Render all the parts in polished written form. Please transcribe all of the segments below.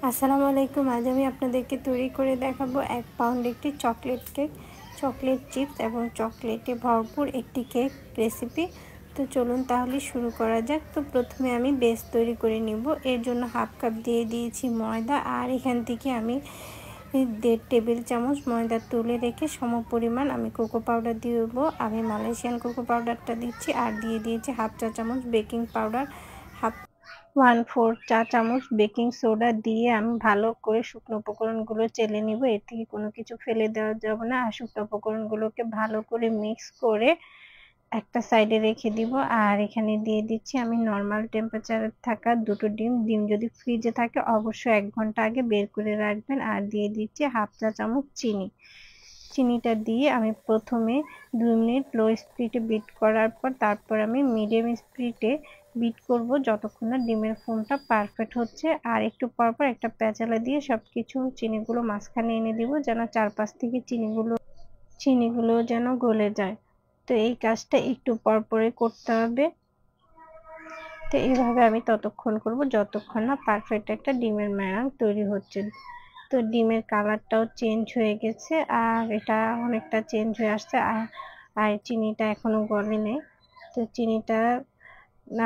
আসসালামু আলাইকুম। আজ আমি আপনাদেরকে তৈরি করে দেখাবো 1 পাউন্ড একটি চকলেট কেক, চকলেট চিপস এবং চকলেটে ভরপুর একটি কেক রেসিপি। তো চলুন তাহলে শুরু করা যাক। তো প্রথমে আমি বেস তৈরি করে নিব। এর জন্য হাফ কাপ দিয়ে দিয়েছি ময়দা, আর এখান থেকে আমি 1.5 টেবিল চামচ ময়দা তুলে রেখে সমপরিমাণ আমি কোকো পাউডার দিয়ে দেবো। আমি মালয়েশিয়ান কোকো পাউডারটা দিচ্ছি, আর দিয়ে দিয়েছি হাফ চা চামচ বেকিং পাউডার, হাফ 1/4 চা চামচ বেকিং সোডা দিয়ে আমি ভালো করে শুকনো উপকরণগুলো চেলে নিব। এর থেকে কোনো কিছু ফেলে দেওয়া যাবে না। আর শুকনো উপকরণগুলোকে ভালো করে মিক্স করে একটা সাইডে রেখে দিব। আর এখানে দিয়ে দিচ্ছি আমি নর্মাল টেম্পারেচারে থাকা 2টো ডিম। ডিম যদি ফ্রিজে থাকে অবশ্যই 1 ঘন্টা আগে বের করে রাখবেন। আর দিয়ে দিচ্ছি হাফ চা চামচ চিনি। চিনিটা দিয়ে আমি প্রথমে 2 মিনিট লো স্পিডে বিট করার পর তারপর আমি মিডিয়াম স্পিডে বিট করব যতক্ষণ না ডিমের ফোমটা পারফেক্ট হচ্ছে। আর একটু পরপর একটা প্যাচালা দিয়ে সবকিছু চিনিগুলো মাঝখানে এনে দিব, যেন চারপাশ থেকে চিনিগুলো যেন গলে যায়। তো এই কাজটা একটু পরপরে করতে হবে। তো এইভাবে আমি ততক্ষণ করব যতক্ষণ না পারফেক্ট একটা ডিমের ম্যারাং তৈরি হচ্ছে। তো ডিমের কালারটাও চেঞ্জ হয়ে গেছে, আর এটা অনেকটা চেঞ্জ হয়ে আসছে। আর চিনিটা এখনো গলে নেই। তো চিনিটা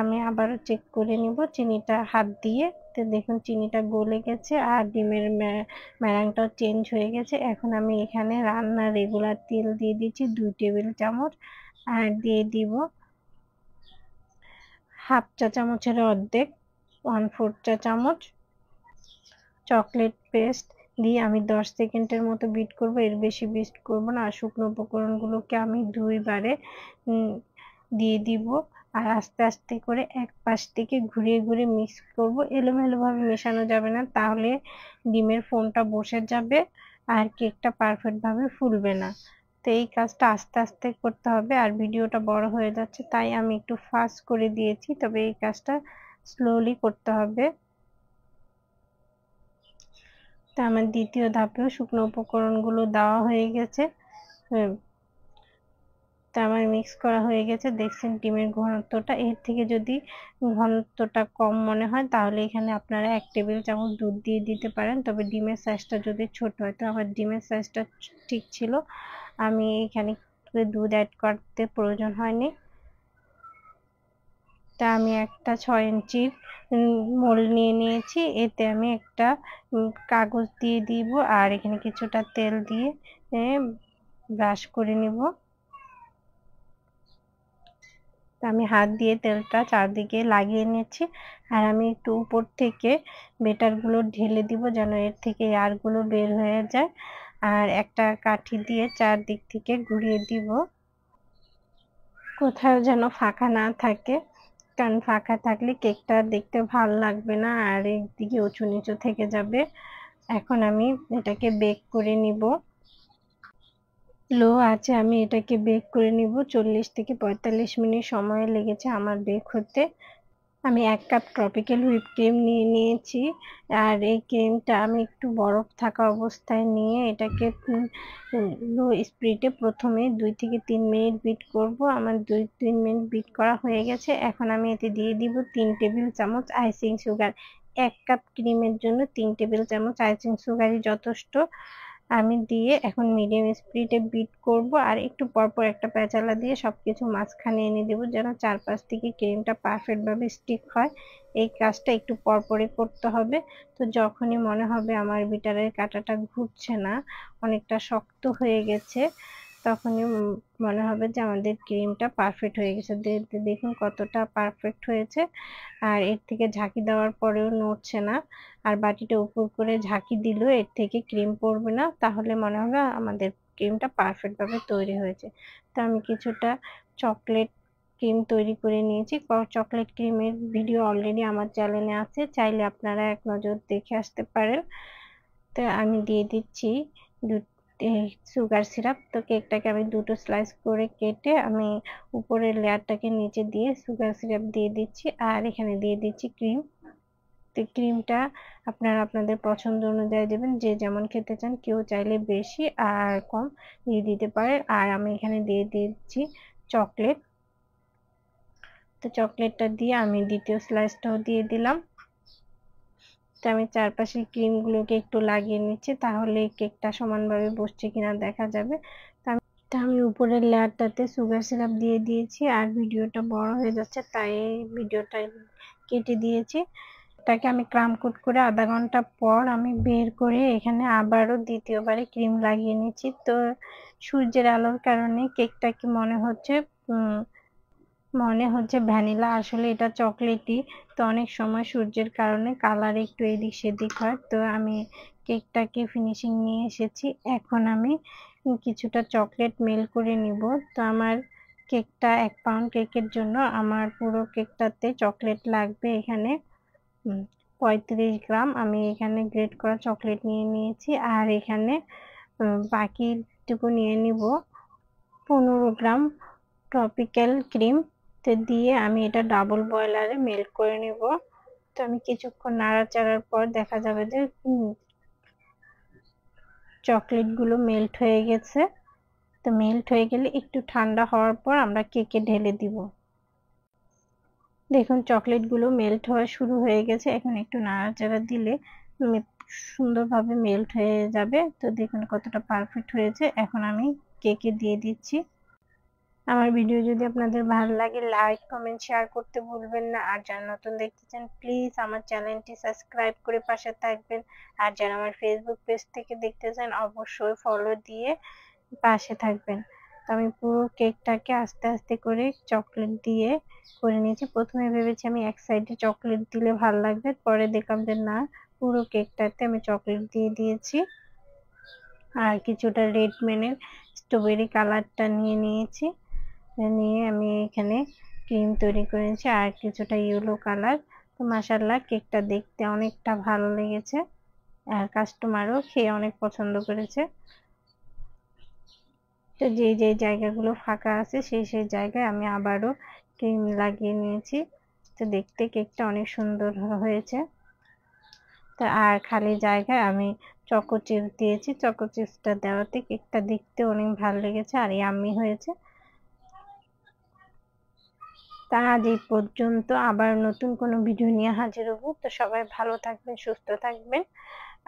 আমি আবারও চেক করে নিব চিনিটা হাত দিয়ে। তো দেখুন চিনিটা গলে গেছে আর ডিমের ম্যারাংটাও চেঞ্জ হয়ে গেছে। এখন আমি এখানে রান্নার রেগুলার তেল দিয়ে দিচ্ছি 2 টেবিল চামচ, আর দিয়ে দিব হাফ চা চামচের অর্ধেক 1/4 চা চামচ চকলেট পেস্ট দিয়ে আমি 10 সেকেন্ডের মতো বিট করব। এর বেশি বিট করব না। আর শুকনো উপকরণগুলোকে আমি 2 বারে দিয়ে দিব। আর আস্তে আস্তে করে এক পাশ থেকে ঘুরিয়ে ঘুরিয়ে মিক্স করব। এলোমেলোভাবে মেশানো যাবে না, তাহলে ডিমের ফোমটা বসে যাবে আর কেকটা পারফেক্ট ভাবে ফুলবে না। তো এই কাজটা আস্তে আস্তে করতে হবে। আর ভিডিওটা বড় হয়ে যাচ্ছে তাই আমি একটু ফাস্ট করে দিয়েছি, তবে এই কাজটা স্লোলি করতে হবে। তো আমার দ্বিতীয় ধাপেও শুকনো উপকরণগুলো দেওয়া হয়ে গেছে। তা আমার মিক্স করা হয়ে গেছে। দেখছেন ডিমের ঘনত্বটা। এর থেকে যদি ঘনত্বটা কম মনে হয় তাহলে এখানে আপনারা 1 টেবিল চামচ দুধ দিয়ে দিতে পারেন। তবে ডিমের সাইজটা যদি ছোট হয়, তো আমার ডিমের সাইজটা ঠিক ছিল, আমি এখানে দুধ অ্যাড করতে প্রয়োজন হয়নি। তা আমি একটা 6 ইঞ্চির মোল্ড নিয়ে নিয়েছি। এতে আমি একটা কাগজ দিয়ে দিব, আর এখানে কিছুটা তেল দিয়ে ব্রাশ করে নিব। আমি হাত দিয়ে তেলটা চারদিকে লাগিয়ে নিচ্ছি। আর আমি একটু উপর থেকে বেটারগুলো ঢেলে দিব যেন এর থেকে এয়ারগুলো বের হয়ে যায়। আর একটা কাঠি দিয়ে চারদিক থেকে ঘুরিয়ে দিব, কোথাও যেন ফাঁকা না থাকে, কারণ ফাঁকা থাকলে কেকটা দেখতে ভালো লাগবে না আর একদিকে উঁচু নিচু থেকে যাবে। এখন আমি এটাকে বেক করে নিব। লো আছে আমি এটাকে বেক করে নিব। 40 থেকে 45 মিনিট সময় লেগেছে আমার বেক হতে। আমি 1 কাপ ট্রপিক্যাল হুইপ ক্রিম নিয়ে নিয়েছি। আর এই ক্রিমটা আমি একটু বরফ থাকা অবস্থায় নিয়ে এটাকে লো স্পিডে প্রথমে 2 থেকে 3 মিনিট বিট করব। আমার 2-3 মিনিট বিট করা হয়ে গেছে। এখন আমি এতে দিয়ে দিব 3 টেবিল চামচ আইসিং সুগার। 1 কাপ ক্রিমের জন্য 3 টেবিল চামচ আইসিং সুগারই যথেষ্ট। আমি দিয়ে এখন মিডিয়াম স্পিডে বিট করব। আর একটু পরপর একটা প্যাচালা দিয়ে সবকিছু মাঝখানে এনে দেব যেন চারপাশ থেকে ক্রিমটা পারফেক্ট ভাবে স্টিক হয়। এই কাজটা একটু পরপরই করতে হবে। তো যখনই মনে হবে আমার বিটারের কাঁটাটা ঘুরছে না, অনেকটা শক্ত হয়ে গেছে, তখনই মনে হবে যে আমাদের ক্রিমটা পারফেক্ট হয়ে গেছে। দেখুন কতটা পারফেক্ট হয়েছে। আর এর থেকে ঝাঁকি দেওয়ার পরেও নড়ছে না। আর বাটিটা উপর করে ঝাঁকি দিলেও এর থেকে ক্রিম পড়বে না, তাহলে মনে হবে আমাদের ক্রিমটা পারফেক্ট ভাবে তৈরি হয়েছে। তো আমি কিছুটা চকলেট ক্রিম তৈরি করে নিয়েছি। চকলেট ক্রিমের ভিডিও অলরেডি আমার চ্যানেলে আছে, চাইলে আপনারা এক নজর দেখে আসতে পারেন। তো আমি দিয়ে দিচ্ছি সুগার সিরাপ। তো কেকটাকে আমি 2টো স্লাইস করে কেটে আমি উপরের লেয়ারটাকে নিচে দিয়ে সুগার সিরাপ দিয়ে দিচ্ছি। আর এখানে দিয়ে দিচ্ছি ক্রিম। তো ক্রিমটা আপনারা আপনাদের পছন্দ অনুযায়ী দেবেন, যে যেমন খেতে চান। কেউ চাইলে বেশি আর কম দিয়ে দিতে পারেন। আর আমি এখানে দিয়ে দিচ্ছি চকলেট। তো চকলেটটা দিয়ে আমি দ্বিতীয় স্লাইসটাও দিয়ে দিলাম। তো আমি চারপাশের ক্রিমগুলোকে একটু লাগিয়ে নিচ্ছি, তাহলে কেকটা সমানভাবে বসছে কিনা দেখা যাবে। আমি উপরের লেয়ারটাতে সুগার সিরাপ দিয়ে দিয়েছি, আর ভিডিওটা বড় হয়ে যাচ্ছে তাই ভিডিওটা কেটে দিয়েছি। এটাকে আমি ক্রাম কোট করে আধা ঘন্টা পর আমি বের করে এখানে আবারও দ্বিতীয়বারে ক্রিম লাগিয়ে নিচ্ছি। তো সূর্যের আলোর কারণে কেকটা কি মনে হচ্ছে ভ্যানিলা, আসলে এটা চকলেটই। তো অনেক সময় সূর্যের কারণে কালার একটু এদিক সেদিক হয়। তো আমি কেকটাকে ফিনিশিং নিয়ে এসেছি, এখন আমি কিছুটা চকলেট মেল্ট করে নিব। তো আমার কেকটা 1 পাউন্ড কেকের জন্য আমার পুরো কেকটাতে চকলেট লাগবে এখানে 35 গ্রাম। আমি এখানে গ্রেট করা চকলেট নিয়ে নিয়েছি, আর এখানে বাকিটুকু নিয়ে নিব 15 গ্রাম ট্রপিক্যাল ক্রিম। তো দিয়ে আমি এটা ডাবল বয়লারে মেল্ট করে নিব। তো আমি কিছুক্ষণ নাড়াচাড়ার পর দেখা যাবে যে চকলেটগুলো মেল্ট হয়ে গেছে। তো মেল্ট হয়ে গেলে একটু ঠান্ডা হওয়ার পর আমরা কেকে ঢেলে দিব। দেখুন চকলেটগুলো মেল্ট হওয়া শুরু হয়ে গেছে, এখন একটু নাড়াচাড়া দিলে সুন্দরভাবে মেল্ট হয়ে যাবে। তো দেখুন কতটা পারফেক্ট হয়েছে। এখন আমি কেকে দিয়ে দিচ্ছি। আমার ভিডিও যদি আপনাদের ভালো লাগে লাইক কমেন্ট শেয়ার করতে ভুলবেন না, আর যারা নতুন দেখতেছেন প্লিজ আমার চ্যানেলটি সাবস্ক্রাইব করে পাশে থাকবেন, আর যারা আমার ফেসবুক পেজ থেকে দেখতেছেন অবশ্যই ফলো দিয়ে পাশে থাকবেন। তো আমি পুরো কেকটাকে আস্তে আস্তে করে চকলেট দিয়ে করে নিয়েছি। প্রথমে ভেবেছি আমি এক সাইডে চকলেট দিলে ভালো লাগবে, পরে দেখলাম যে না, পুরো কেকটাতে আমি চকলেট দিয়ে দিয়েছি। আর কিছুটা রেড মেনের স্ট্রবেরি কালারটা নিয়ে নিয়েছি, নিয়ে আমি এখানে ক্রিম তৈরি করেছি আর কিছুটা ইয়েলো কালার। তো মাশাআল্লাহ কেকটা দেখতে অনেকটা ভালো লেগেছে, আর কাস্টমারও খেয়ে অনেক পছন্দ করেছে। তো যে জায়গাগুলো ফাঁকা আছে সেই জায়গায় আমি আবারও ক্রিম লাগিয়ে নিয়েছি। তো দেখতে কেকটা অনেক সুন্দর হয়েছে। তো আর খালি জায়গায় আমি চকো চিপস দিয়েছি, চকো চিপসটা দেওয়াতে কেকটা দেখতে অনেক ভালো লেগেছে আর ইয়াম্মি হয়েছে। তা আজ এই পর্যন্ত, আবার নতুন কোনো ভিডিও নিয়ে হাজির হব। তো সবাই ভালো থাকবেন, সুস্থ থাকবেন,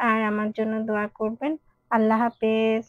আর আমার জন্য দোয়া করবেন। আল্লাহ হাফেজ।